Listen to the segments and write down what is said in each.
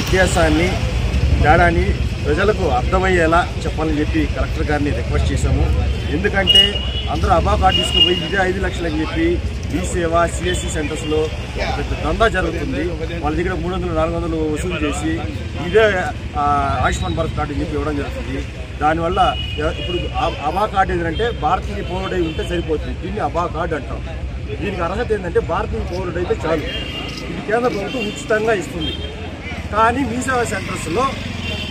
వ్యత్యాసాన్ని తేడాని ప్రజలకు అర్థమయ్యేలా చెప్పాలని చెప్పి కలెక్టర్ గారిని రిక్వెస్ట్ చేశాము. ఎందుకంటే అందరూ అబా కార్డు తీసుకుపోయి ఇదే 5 లక్షలు అని చెప్పి మీ సేవ సిఎస్సి సెంటర్స్లో పెద్ద దందా జరుగుతుంది. వాళ్ళ దగ్గర 300-400 వసూలు చేసి ఇదే ఆయుష్మాన్ భారత్ కార్డు అని చెప్పి ఇవ్వడం జరుగుతుంది. దానివల్ల ఇప్పుడు అబా కార్డు ఏంటంటే భారతీయ పౌరుడై ఉంటే సరిపోతుంది. దీన్ని అబా కార్డు అంటాం. దీనికి అర్హత ఏంటంటే భారతీయ పౌరుడు అయితే చాలు. ఇది కేంద్ర ప్రభుత్వం ఉచితంగా ఇస్తుంది. కానీ మీ సేవా సెంటర్స్లో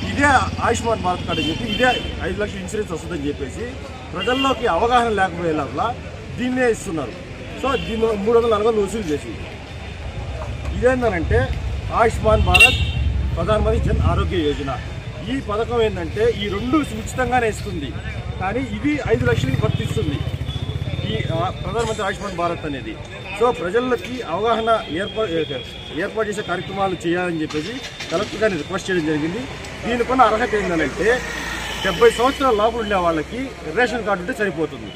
ఇదే ఆయుష్మాన్ భారత్ కార్డు అని చెప్పి ఇదే 5 లక్షల ఇన్సూరెన్స్ వస్తుందని చెప్పేసి ప్రజల్లోకి అవగాహన లేకపోయేలా దీన్నే ఇస్తున్నారు. సో దీన్ని 300-400 వసూలు చేసి ఇదేంటంటే ఆయుష్మాన్ భారత్ ప్రధానమంత్రి జన్ ఆరోగ్య యోజన ఈ పథకం ఏంటంటే ఈ రెండు ఉచితంగానే ఇస్తుంది. కానీ ఇది 5 లక్షలకి వర్తిస్తుంది ఈ ప్రధానమంత్రి ఆయుష్మాన్ భారత్ అనేది. సో ప్రజలకి అవగాహన ఏర్పాటు చేసే కార్యక్రమాలు చేయాలని చెప్పేసి కలెక్టర్ గారిని రిక్వెస్ట్ చేయడం జరిగింది. దీనికున్న అర్హత ఏంటంటే 70 సంవత్సరాల లోపల ఉండే వాళ్ళకి రేషన్ కార్డు ఉంటే సరిపోతుంది.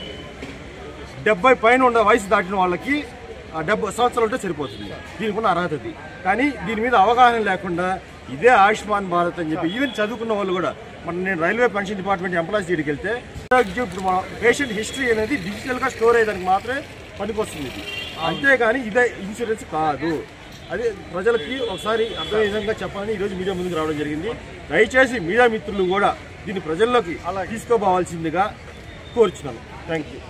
70 పైన ఉన్న వయసు దాటిన వాళ్ళకి 70 సంవత్సరాలు ఉంటే సరిపోతుంది. దీనికి ఉన్న అర్హత అది. కానీ దీని మీద అవగాహన లేకుండా ఇదే ఆయుష్మాన్ భారత్ అని చెప్పి ఈవెన్ చదువుకున్న వాళ్ళు కూడా నేను రైల్వే పెన్షన్ డిపార్ట్మెంట్ ఎంప్లాయీస్ దగ్గరికి వెళ్తే ఇప్పుడు మన పేషెంట్ హిస్టరీ అనేది డిజిటల్గా స్టోర్ అయ్యేదానికి మాత్రమే పనికొస్తుంది. ఇది అంతేగాని ఇదే ఇన్సూరెన్స్ కాదు. అది ప్రజలకి ఒకసారి అర్థమయ్యే విధంగా చెప్పాలని ఈరోజు మీడియా ముందుకు రావడం జరిగింది. దయచేసి మీడియా మిత్రులు కూడా దీన్ని ప్రజల్లోకి తీసుకోపోవాల్సిందిగా కోరుచున్నాను. Thank you.